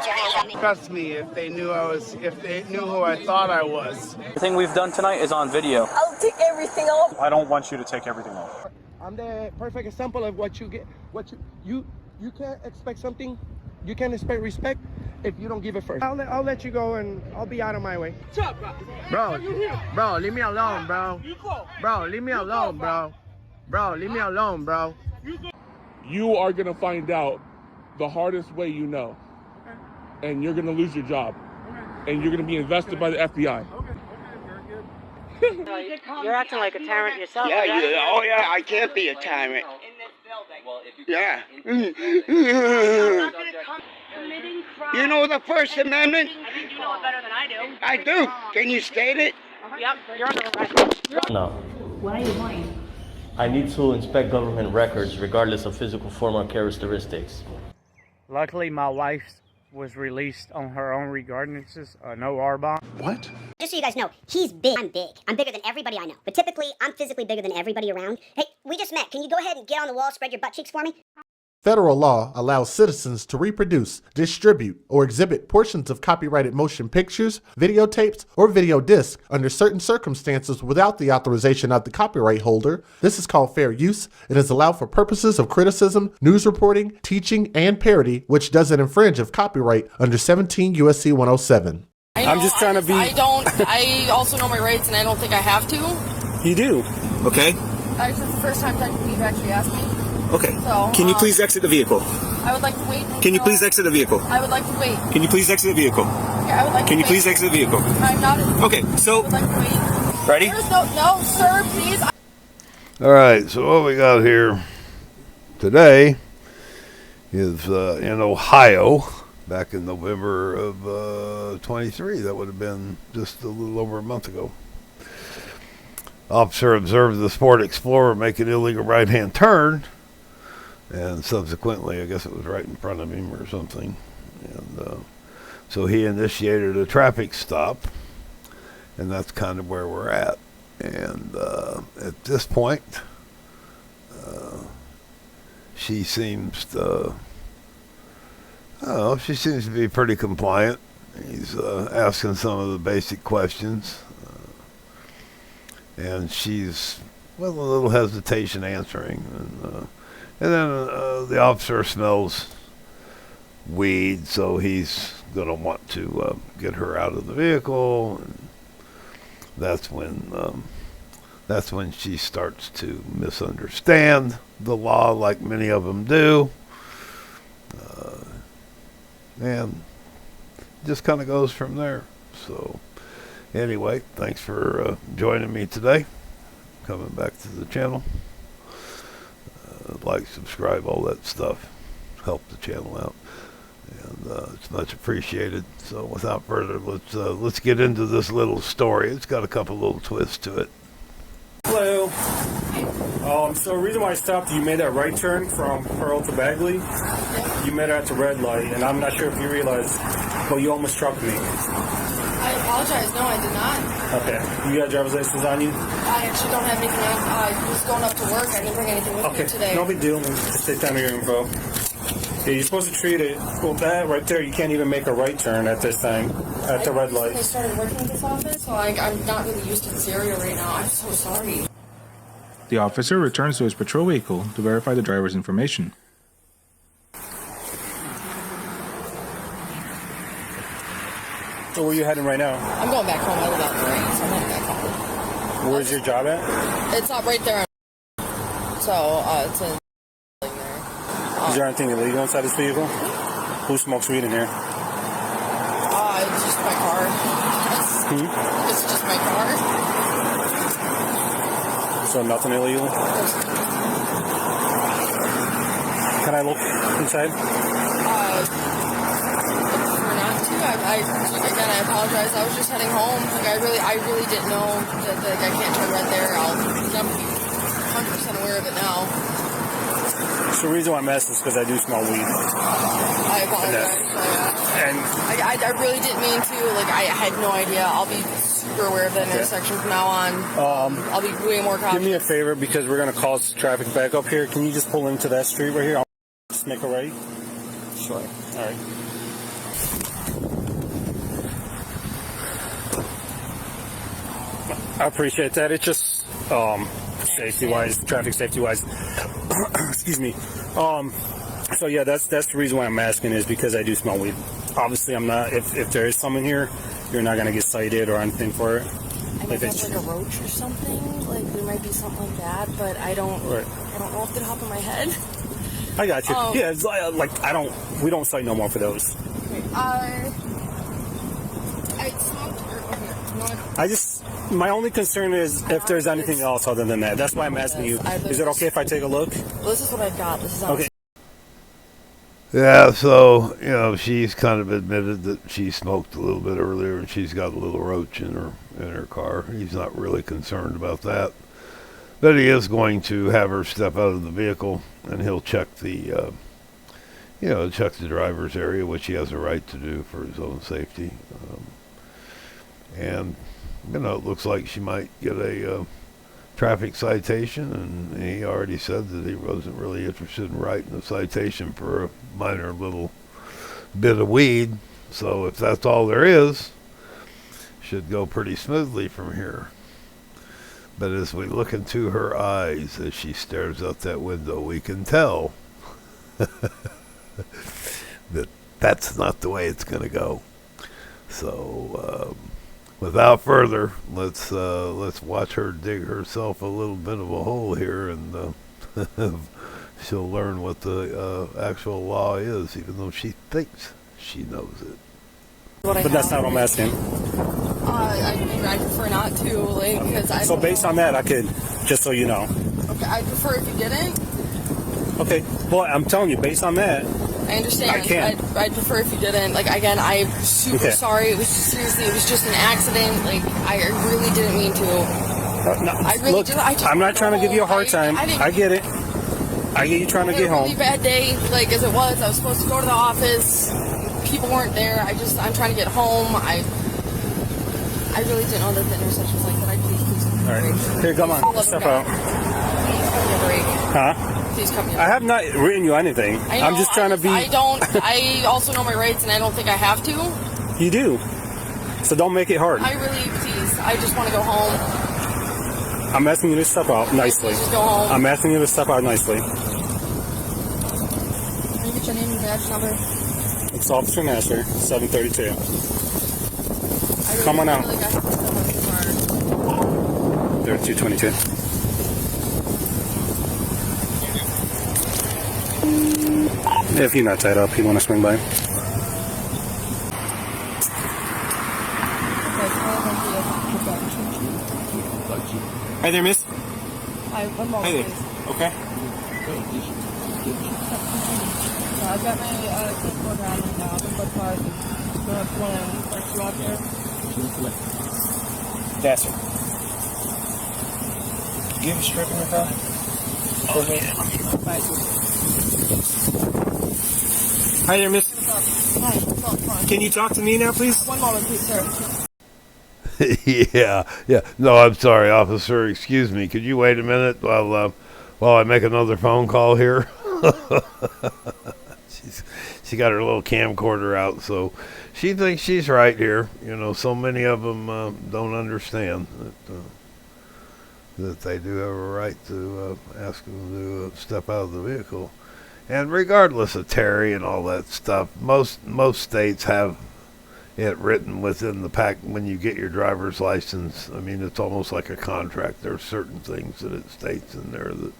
put your hands on me. Trust me, if they knew who I thought I was. Everything we've done tonight is on video. I'll take everything off. I don't want you to take everything off. I'm the perfect example of what you get. You can't expect something. You can't expect respect if you don't give it first. I'll let you go and I'll be out of my way. What's up, bro? Bro, leave me alone, bro. Bro, leave me alone, bro. Bro, leave me alone, bro. You are gonna find out the hardest way you know, and you're gonna lose your job, and you're gonna be invested by the FBI. You're acting like a tyrant yourself. Yeah, oh yeah, I can't be a tyrant. Yeah. You know the First Amendment? I think you know it better than I do. I do. Can you state it? Yep, you're under arrest. No. Why are you lying? I need to inspect government records regardless of physical form or characteristics. Luckily, my wife was released on her own regardless, no R-bond. What? Just so you guys know, he's big. I'm big. I'm bigger than everybody I know. But typically, I'm physically bigger than everybody around. Hey, we just met. Can you go ahead and get on the wall, spread your butt cheeks for me? Federal law allows citizens to reproduce, distribute, or exhibit portions of copyrighted motion pictures, videotapes, or video discs under certain circumstances without the authorization of the copyright holder. This is called fair use and is allowed for purposes of criticism, news reporting, teaching, and parody, which doesn't infringe of copyright under 17 U.S.C. 107. I'm just trying to be... I also know my rights, and I don't think I have to. You do. Okay. This is the first time you've actually asked me. Okay. So, can you please exit the vehicle? I would like to wait. Can you please exit the vehicle? I would like to wait. Can you please exit the vehicle? Yeah, I would like Can to you please wait. exit the vehicle? I'm not... Okay, so... I would like to wait. Ready? There's no, sir, please. All right, so what we got here today is in Ohio, back in November of 23. That would have been just a little over a month ago. Officer observed the Sport Explorer make an illegal right-hand turn, and subsequently, I guess it was right in front of him or something. And so he initiated a traffic stop, and that's kind of where we're at. And at this point, she seems to, I don't know, she seems to be pretty compliant. He's asking some of the basic questions, and she's, with a little hesitation, answering. And then the officer smells weed, so he's going to want to get her out of the vehicle. And that's when she starts to misunderstand the law, like many of them do. And just kind of goes from there. So anyway, thanks for joining me today, coming back to the channel. Like, subscribe, all that stuff. Help the channel out, and it's much appreciated. So without further, let's get into this little story. It's got a couple little twists to it. Hello. So the reason why I stopped, you made that right turn from Pearl to Bagley. You met her at the red light, and I'm not sure if you realized, but you almost struck me. I apologize. No, I did not. Okay. You got a driver's license on you? I actually don't have anything on. I was going up to work. I didn't bring anything with me today. No big deal. Just take down your info. Yeah, you're supposed to treat it. Well, that right there, you can't even make a right turn at this time, at the red light. I started working at this office, so I'm not really used to this area right now. I'm so sorry. The officer returns to his patrol vehicle to verify the driver's information. So where are you heading right now? I'm going back home. I live out there, so I'm heading back home. Where's your job at? It's not right there. So, it's in there. Is there anything illegal inside this vehicle? Who smokes weed in here? It's just my car. It's just my car. So nothing illegal? Can I look inside? Again, I apologize. I was just heading home. Like, I really didn't know that I can't turn right there. I'm 100% aware of it now. So the reason why I'm asking is because I do smell weed. I apologize. And I really didn't mean to. Like, I had no idea. I'll be super aware of that intersection from now on. I'll be way more cautious. Do me a favor, because we're going to cause traffic back up here. Can you just pull into that street right here? I'll just make a right. Sure. All right. I appreciate that. It's just safety-wise, traffic safety-wise. Excuse me. So yeah, that's the reason why I'm asking, is because I do smell weed. Obviously, I'm not. If there is some in here, you're not gonna get cited or anything for it. I might have like a roach or something. Like there might be something like that, but I don't. Right. I don't know off the top of my head. I got you. Yeah, it's like we don't cite no more for those. Okay, I smoked. My only concern is if there's anything else other than that. That's why I'm asking you. Is it okay if I take a look? Well, this is what I've got. This is okay. Yeah, so, you know, she's kind of admitted that she smoked a little bit earlier and she's got a little roach in her car. He's not really concerned about that. But he is going to have her step out of the vehicle and he'll check the, check the driver's area, which he has a right to do for his own safety. And, you know, it looks like she might get a traffic citation, and he already said that he wasn't really interested in writing a citation for a minor little bit of weed. So if that's all there is, should go pretty smoothly from here. But as we look into her eyes as she stares out that window, we can tell that that's not the way it's going to go. So without further, let's watch her dig herself a little bit of a hole here, and she'll learn what the actual law is, even though she thinks she knows it. But that's not what I'm asking. I prefer not to, like, because I. So based on that, I could, just so you know. Okay, I prefer if you didn't. Okay, well, I'm telling you, based on that. I understand. I can't. I'd prefer if you didn't. Like, again, I'm super sorry. It was seriously, it was just an accident. Like, I really didn't mean to. No, I really look, just, I'm not trying to give you a hard time. I get it. I get you trying to get home. Really bad day, like as it was. I was supposed to go to the office. People weren't there. I'm trying to get home. I really didn't know that the intersection was like that. Please. All right. Here, come on. Step out. Huh? Please come here. I have not written you anything. I'm just trying to be. I also know my rights, and I don't think I have to. You do. So don't make it hard. I really, please. I just want to go home. I'm asking you to step out nicely. Just go home. I'm asking you to step out nicely. Can you get your name and badge number? It's Officer Nasser, 732. Come on out. 3222. If you're not tied up, you want to swing by. Hi there, miss. Hi, one moment, Hi there. please. Okay. I've got my clipboard around right now. I've got cars. Do you want to start you off here? Yes, sir. Do you have a strip in your car? Oh, yeah. Hi there, miss. Hi, what's up? Come on. Can you talk to me now, please? One moment, please, sir. Yeah. No, I'm sorry, officer. Excuse me. Could you wait a minute while I make another phone call here? She got her little camcorder out, so she thinks she's right here. You know, so many of them don't understand that they do have a right to ask them to step out of the vehicle. And regardless of Terry and all that stuff, most states have it written within the pack when you get your driver's license. I mean, it's almost like a contract. There are certain things that it states in there that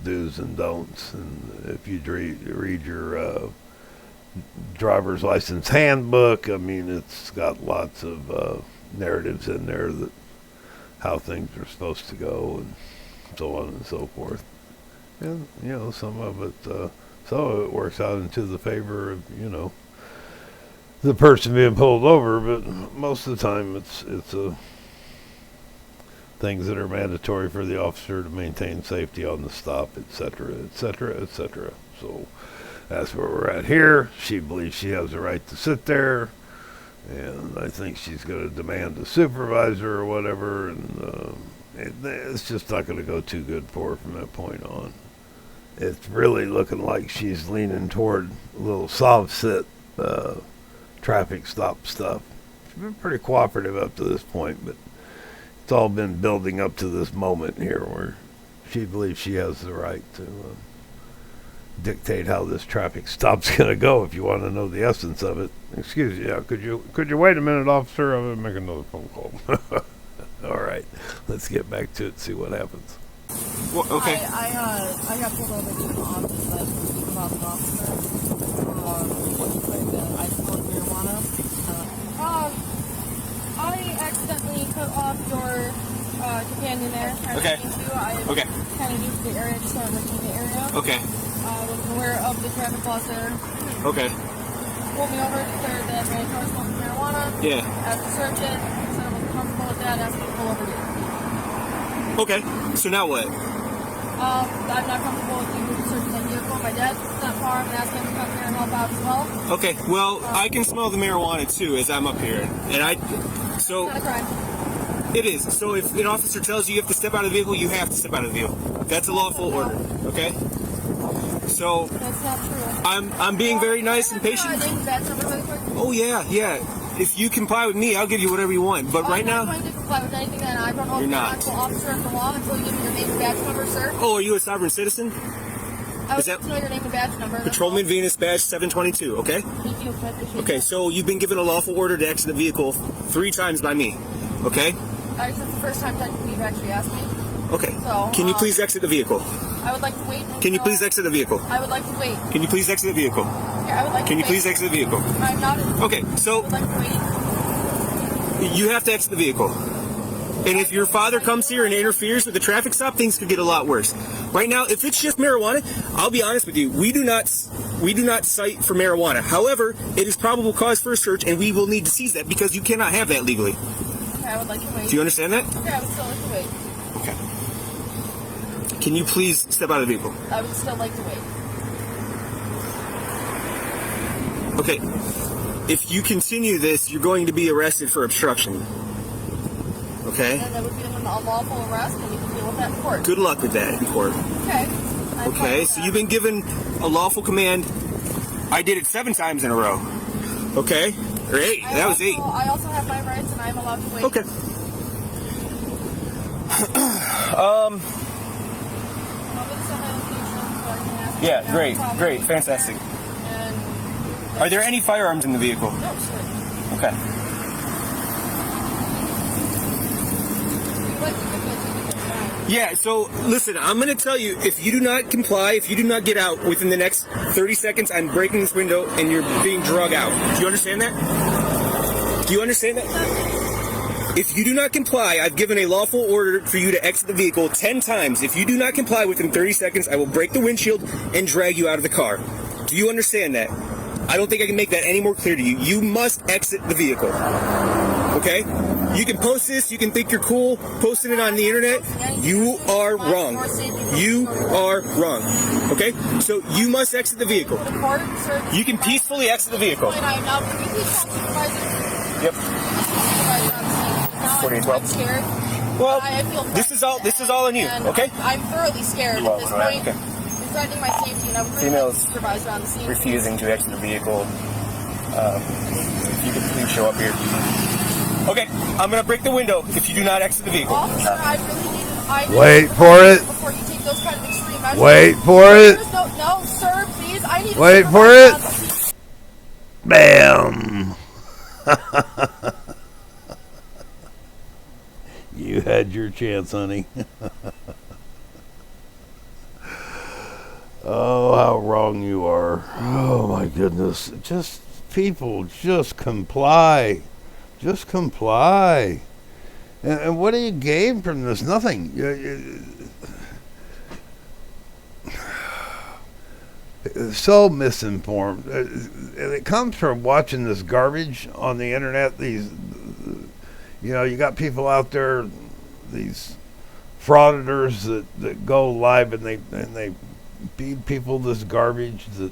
do's and don'ts. And if you read your driver's license handbook, I mean, it's got lots of narratives in there that how things are supposed to go and so on and so forth. And, you know, some of it works out into the favor of, you know, the person being pulled over, but most of the time it's things that are mandatory for the officer to maintain safety on the stop, etc., etc., etc. So that's where we're at here. She believes she has a right to sit there, and I think she's going to demand a supervisor or whatever, and it's just not going to go too good for her from that point on. It's really looking like she's leaning toward a little soft sit traffic stop stuff. She's been pretty cooperative up to this point, but it's all been building up to this moment here where she believes she has the right to dictate how this traffic stop's going to go. If you want to know the essence of it, excuse me. Yeah, could you wait a minute, officer? I'm going to make another phone call. All right, let's get back to it. See what happens. Well, okay. I got pulled over to the office by a supervisor officer. I smoked marijuana. I accidentally cut off your companion there. Okay. Okay. Kind of used the area, just started looking the area. Okay. I was aware of the traffic laws there. Okay. Pulled me over, declared that my car smoked marijuana. Yeah. Asked to search it. Said I wasn't comfortable with that. Asked me to pull over here. Okay. So now what? I'm not comfortable with you searching that vehicle. My dad's not far. I'm asking him to come here and help out as well. Okay. Well, I can smell the marijuana too as I'm up here, and so. It's not a crime. It is. So if an officer tells you have to step out of the vehicle, you have to step out of the vehicle. That's a lawful order. Okay. So. That's not true. I'm being very nice and patient. Oh yeah. If you comply with me, I'll give you whatever you want. But right now, I'm not going to comply with anything that I don't know if you're an actual officer of the law until you give me your name and badge number, sir. oh, are you a sovereign citizen? I would like to know your name and badge number. Patrolman Venus badge 722. Okay. Thank you. I appreciate Okay. So you've been given a lawful order to exit the vehicle 3 times by me. Okay. That's the first time technically you've actually asked me. Okay. So, Can you please exit the vehicle? I would like to wait. Can you please exit the vehicle? I would like to wait. Can you please exit the vehicle? Yeah, I would like Can to you please exit the vehicle? I'm not. Okay. So. I would like to wait. You have to exit the vehicle. And if your father comes here and interferes with the traffic stop, things could get a lot worse. Right now, if it's just marijuana, I'll be honest with you, we do not cite for marijuana. However, it is probable cause for a search, and we will need to seize that because you cannot have that legally. Okay, I would like to wait. Do you understand that? Okay, I would still like to wait. Okay. Can you please step out of the vehicle? I would still like to wait. Okay. If you continue this, you're going to be arrested for obstruction. Okay? And that would be an unlawful arrest, and we can deal with that in court. Good luck with that in court. Okay. Okay, so you've been given a lawful command. I did it 7 times in a row. Okay? Or 8. That was 8. I also have my rights, and I'm allowed to wait. Okay. Yeah, great, fantastic. Are there any firearms in the vehicle? No, sir. Okay. Yeah, so listen, I'm going to tell you, if you do not comply, if you do not get out within the next 30 seconds, I'm breaking this window and you're being drug out. Do you understand that? Do you understand that? If you do not comply, I've given a lawful order for you to exit the vehicle 10 times. If you do not comply within 30 seconds, I will break the windshield and drag you out of the car. Do you understand that? I don't think I can make that any more clear to you. You must exit the vehicle. Okay? You can post this, you can think you're cool, posting it on the internet. You are wrong. You are wrong. Okay? So you must exit the vehicle. You can peacefully exit the vehicle. Yep. 4812. Well, this is all on you, okay? I'm thoroughly scared at this point. Okay. Threatening my safety, and I would really like the supervisor on the scene. Refusing to exit the vehicle. If you could please show up here. Okay, I'm gonna break the window if you do not exit the vehicle. Officer, I really need Wait for it. Before you take those kind of extreme measures. Wait for it. No, sir, please. I need. Wait for it. Bam. You had your chance, honey. Oh, how wrong you are. Oh, my goodness. Just, people, just comply. Just comply. And what do you gain from this? Nothing. So misinformed. And it comes from watching this garbage on the internet. These, you got people out there, these frauditors that go live and they feed people this garbage that,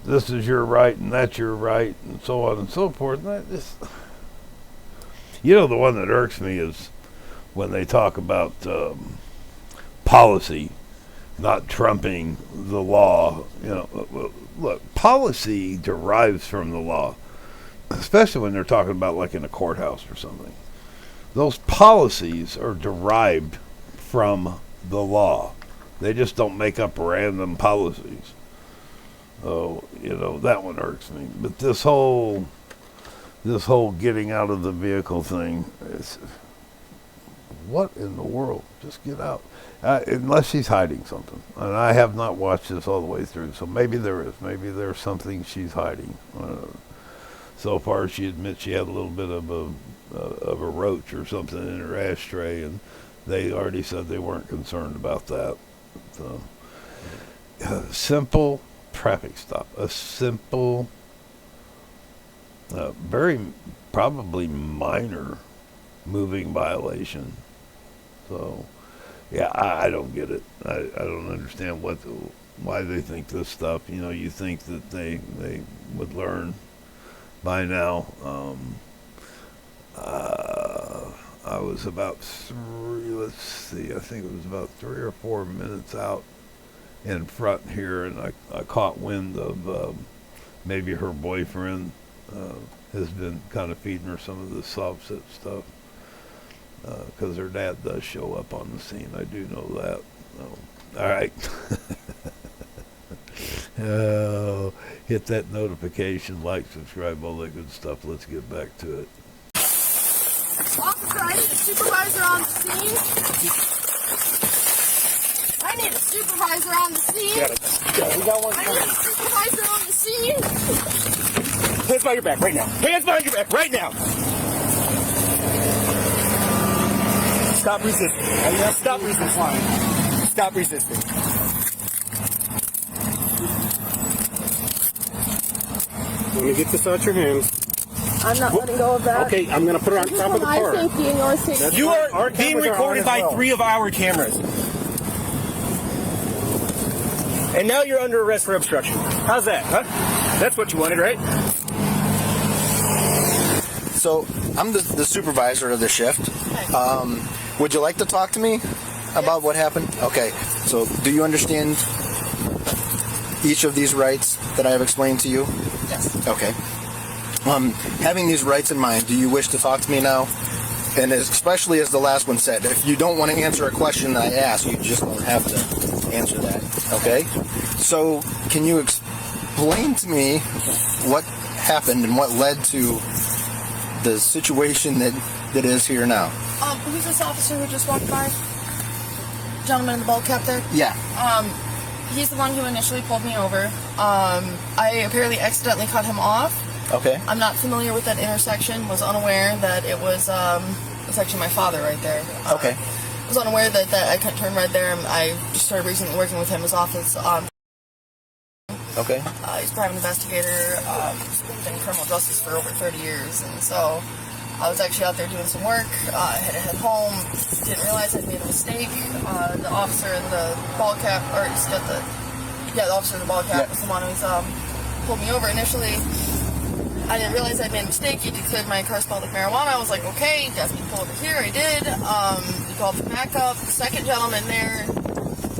this is your right and that's your right and so on and so forth. And the one that irks me is when they talk about policy not trumping the law. Look, policy derives from the law, especially when they're talking about like in a courthouse or something. Those policies are derived from the law. They just don't make up random policies. Oh, that one irks me. But this whole getting out of the vehicle thing, what in the world? Just get out. Unless she's hiding something. And I have not watched this all the way through, so maybe there is. Maybe there's something she's hiding. So far, she admits she had a little bit of a roach or something in her ashtray, and they already said they weren't concerned about that. So, simple traffic stop. A simple, very probably minor moving violation. So, yeah, I don't get it. I don't understand why they think this stuff. You think that they would learn by now. I was about I think it was about 3 or 4 minutes out in front here, and I caught wind of maybe her boyfriend has been kind of feeding her some of the soft sit stuff, because her dad does show up on the scene. I do know that. All right. Hit that notification, like, subscribe, all that good stuff. Let's get back to it. Officer, I need a supervisor on the scene. I need a supervisor on the scene. We got one. I need a supervisor on the scene. Hands behind your back right now. Hands behind your back right now. Stop resisting. Stop resisting. Stop resisting. Let me get this out your hands. I'm not letting go of that. Okay, I'm going to put her on top of the car. My safety and your safety. You are being recorded by 3 of our cameras. And now you're under arrest for obstruction. How's that, huh? That's what you wanted, right? So, I'm the supervisor of the shift. Would you like to talk to me about what happened? Okay, so do you understand each of these rights that I have explained to you? Yes. Okay. Having these rights in mind, do you wish to talk to me now? And especially as the last one said, if you don't want to answer a question that I ask, you just don't have to answer that. Okay? So, can you explain to me what happened and what led to the situation that is here now? Who's this officer who just walked by? Gentleman in the bald cap there? Yeah. He's the one who initially pulled me over. I apparently accidentally cut him off. Okay. I'm not familiar with that intersection, was unaware that it was actually my father right there. Okay. I was unaware that I couldn't turn red there. I just started recently working with him in his office. Okay. He's a private investigator. He's been in criminal justice for over 30 years, and so I was actually out there doing some work. I had to head home. Didn't realize I'd made a mistake. The officer in the bald cap, or he's got the officer in the bald cap was the one who's pulled me over initially. I didn't realize I'd made a mistake. He declared my car smelled like marijuana. I was like, okay, he asked me to pull over here. I did. He called for backup. The second gentleman there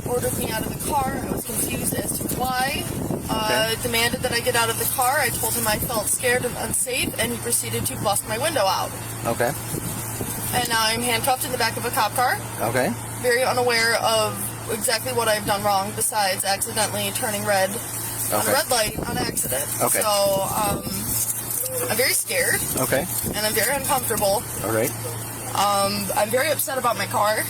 ordered me out of the car. I was confused as to why. Demanded that I get out of the car. I told him I felt scared and unsafe, and he proceeded to bust my window out. Okay. And now I'm handcuffed in the back of a cop car. Okay. Very unaware of exactly what I've done wrong, besides accidentally turning red on a red light on accident. Okay. So, I'm very scared. Okay. And I'm very uncomfortable. All right. I'm very upset about my car.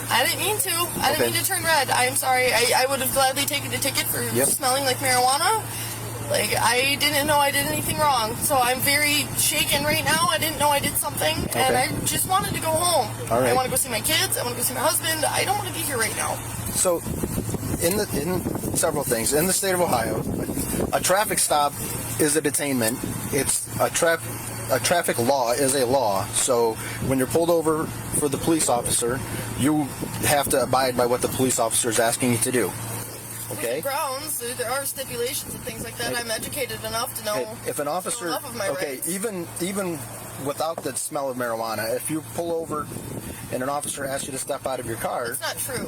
I didn't mean to. I didn't mean to turn red. I'm sorry. I would have gladly taken the ticket for smelling like marijuana. Like, I didn't know I did anything wrong. So I'm very shaken right now. I didn't know I did something. And I just wanted to go home. All right. I want to go see my kids. I want to go see my husband. I don't want to be here right now. So, in several things. In the state of Ohio, a traffic stop is a detainment. It's a traffic law is a law. So when you're pulled over for the police officer, you have to abide by what the police officer is asking you to do. Okay. Grounds. There are stipulations and things like that. I'm educated enough to know. If an officer, of my rights. even without the smell of marijuana, if you pull over and an officer asks you to step out of your car, it's not true.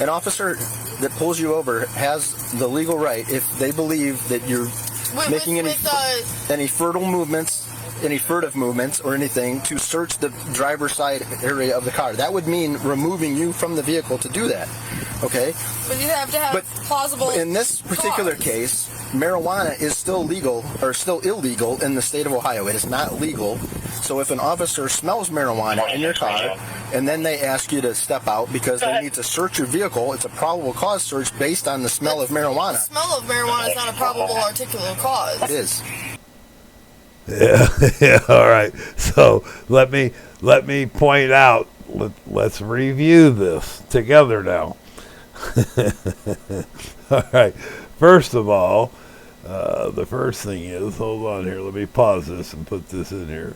An officer that pulls you over has the legal right, if they believe that you're making any furtive movements or anything, to search the driver's side area of the car. That would mean removing you from the vehicle to do that. Okay? But you have to have plausible. In this particular case, marijuana is still legal or still illegal in the state of Ohio. It is not legal. So if an officer smells marijuana in your car and then they ask you to step out because they need to search your vehicle, it's a probable cause search based on the smell of marijuana. The smell of marijuana is not a probable articulo cause. It is. Yeah, all right. So let me point out. Let's review this together now. All right. First of all, the first thing is, hold on here. Let me pause this and put this in here.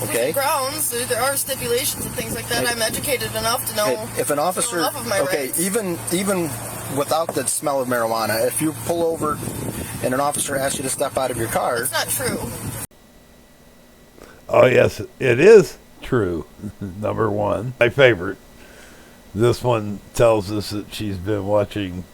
Okay. Grounds. There are stipulations and things like that. I'm educated enough to know. If an officer, enough of my rights. even without the smell of marijuana, if you pull over and an officer asks you to step out of your car, it's not true. Oh yes, it is true. Number one, my favorite. This one tells us that she's been watching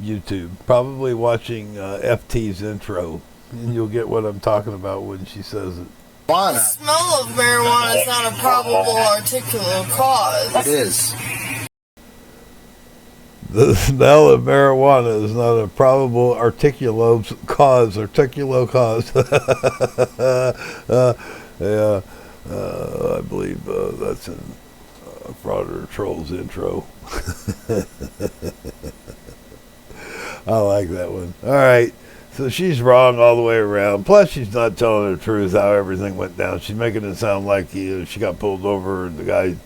YouTube, probably watching FT's intro, and you'll get what I'm talking about when she says it. The smell of marijuana is not a probable articulo cause. It is. The smell of marijuana is not a probable articulo cause. Yeah, I believe that's in Frauditor Troll's intro. I like that one. All right. So she's wrong all the way around. Plus, she's not telling the truth how everything went down. She's making it sound like she got pulled over and the guy,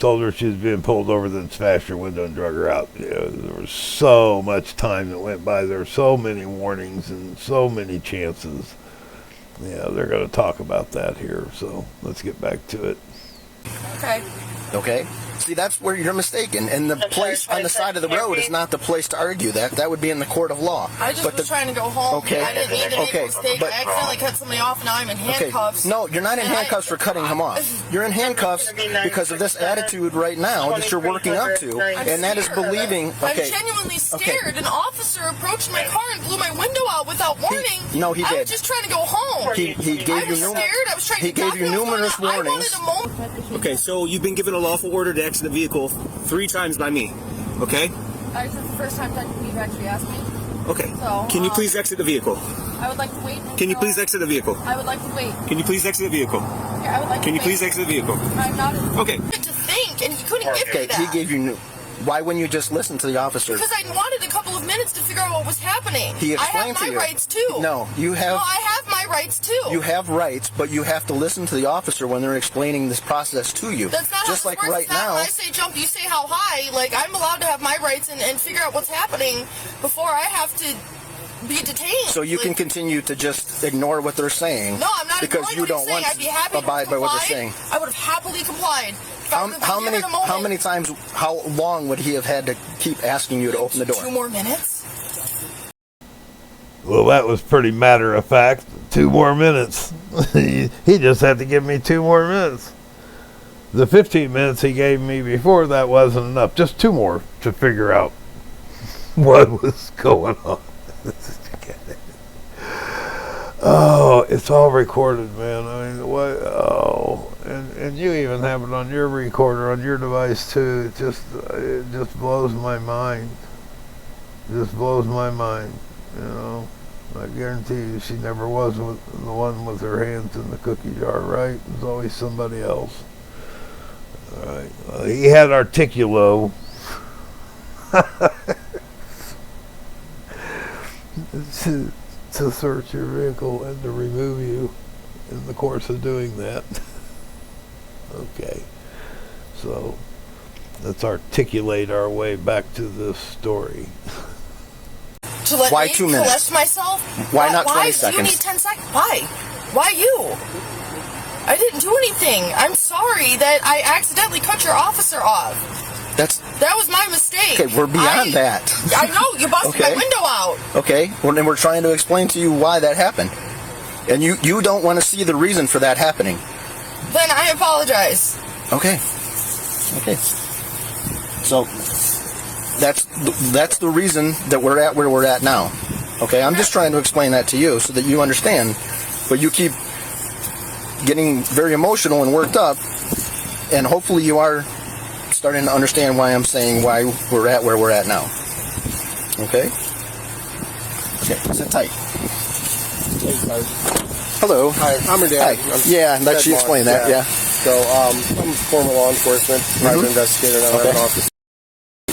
told her she was being pulled over, then smashed her window and drug her out. There was so much time that went by. There were so many warnings and so many chances. Yeah, they're going to talk about that here. So let's get back to it. Okay. See, that's where you're mistaken. And the place on the side of the road is not the place to argue that. That would be in the court of law. I just was trying to go home. Okay. I didn't mean to make a mistake. I accidentally cut somebody off. Now I'm in handcuffs. Okay. No, you're not in handcuffs for cutting him off. You're in handcuffs because of this attitude right now that you're working up to. And that is believing. I'm genuinely scared. An officer approached my car and blew my window out without warning. No, he did. I was just trying to go home. He gave I was scared. I was trying to gave you numerous warnings. Okay, so you've been given a lawful order to exit the vehicle 3 times by me, okay? This is the first time that you've actually asked me. Okay. So, can you please exit the vehicle? I would like to wait. Can you please exit the vehicle? I would like to wait. Can you please exit the vehicle? Yeah, I would like Can to you please exit the vehicle? I'm not. Okay. To think, and he couldn't give me that. He gave you. Why wouldn't you just listen to the officer? Because I wanted a couple of minutes to figure out what was happening. He explained to you. I have my rights too. No, you have. No, I have my rights too. You have rights, but you have to listen to the officer when they're explaining this process to you. That's not just how like this works. right It's not now. when I say jump, you say how high. Like, I'm allowed to have my rights and figure out what's happening before I have to be detained. So you can continue to just ignore what they're saying. No, I'm not because you don't want I'd be happy to abide by what they're saying. I would have happily complied. How many times? How long would he have had to keep asking you to open the door? 2 more minutes. Well, that was pretty matter of fact. 2 more minutes. He just had to give me 2 more minutes. The 15 minutes he gave me before that wasn't enough. Just 2 more to figure out what was going on. Oh, it's all recorded, man. I mean, what? Oh, and you even have it on your recorder on your device too. It just blows my mind. Just blows my mind. I guarantee you, she never was the one with her hands in the cookie jar, right? It was always somebody else. All right. Well, he had Articulo. To search your vehicle and to remove you in the course of doing that. Okay. So let's articulate our way back to this story. Why 2 minutes? To let myself? Why not 20 Why seconds? do you need 10 seconds? Why? Why you? I didn't do anything. I'm sorry that I accidentally cut your officer off. That was my mistake. Okay, we're beyond that. I know, you busted my window out. Okay, well then we're trying to explain to you why that happened. And you don't want to see the reason for that happening. Then I apologize. Okay. So that's the reason that we're at where we're at now. Okay, I'm just trying to explain that to you so that you understand. But you keep getting very emotional and worked up, and hopefully you are starting to understand why I'm saying why we're at where we're at now. Okay? Okay, sit tight. Hello. Hi, I'm her dad. Yeah, let you explain that, yeah. So, I'm a former law enforcement, private investigator, and I have an office.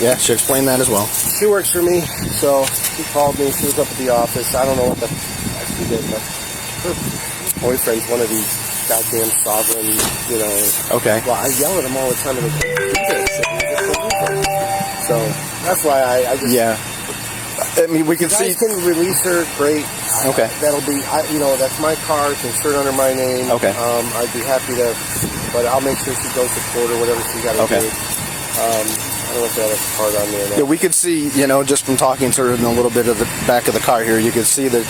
Yeah, should explain that as well. She works for me, so she called me. She was up at the office. I don't know what the heck she did, but her boyfriend's one of these goddamn sovereign, you know. Okay. Well, I yell at him all the time. And so that's why I just. Yeah. I mean, we can see. You guys can release her, great. Okay. That'll be, that's my car. It's insured under my name. Okay. I'd be happy to, but I'll make sure she goes to court or whatever she got to do. I don't know if that has a card on there. Yeah, we could see, just from talking to her in a little bit of the back of the car here, you could see the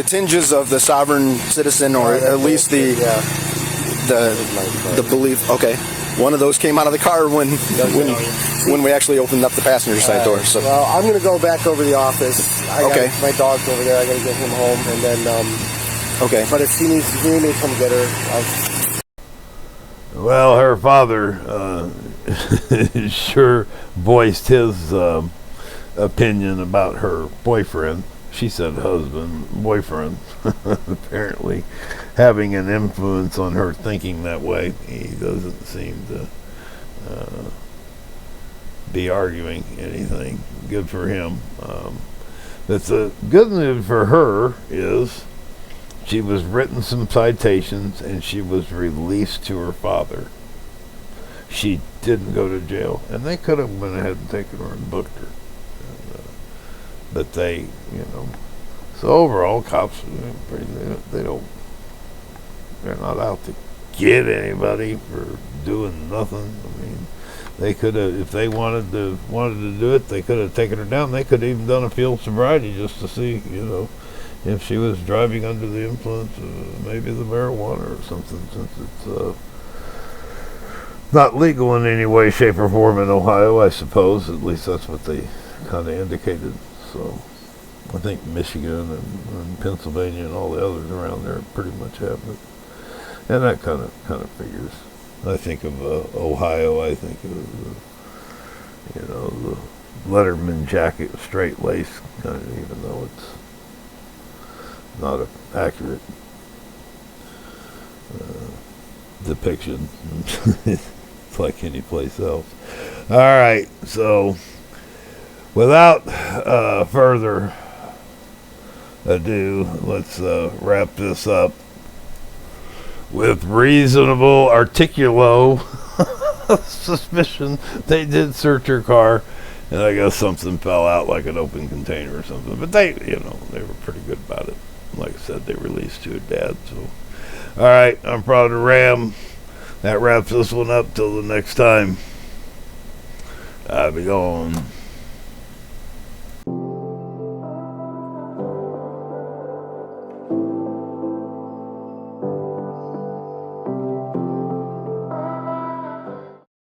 tinges of the sovereign citizen, or at least the belief. Okay. One of those came out of the car when we actually opened up the passenger side door. So. Well, I'm going to go back over to the office. Okay. My dog's over there. I got to get him home, and then. Okay. But if you need me to come get her, Well, her father sure voiced his opinion about her boyfriend. She said husband, boyfriend, apparently having an influence on her thinking that way. He doesn't seem to be arguing anything. Good for him. But the good news for her is she was written some citations and she was released to her father. She didn't go to jail, and they could have went ahead and taken her and booked her. But they, so overall, cops, they're not out to get anybody for doing nothing. I mean, they could have, if they wanted to do it, they could have taken her down. They could have even done a field sobriety just to see, if she was driving under the influence of maybe the marijuana or something, since it's not legal in any way, shape, or form in Ohio, I suppose. At least that's what they kind of indicated. So I think Michigan and Pennsylvania and all the others around there pretty much have it. And that kind of figures. I think of Ohio, I think of, the Letterman jacket, straight lace, kind of, even though it's not an accurate depiction. It's like any place else. All right, so without further ado, let's wrap this up with reasonable Articulo suspicion. They did search her car, and I guess something fell out, like an open container or something. But they were pretty good about it. Like I said, they released to her dad. So, all right, I'm proud of Ram. That wraps this one up. Till the next time, I'll be gone.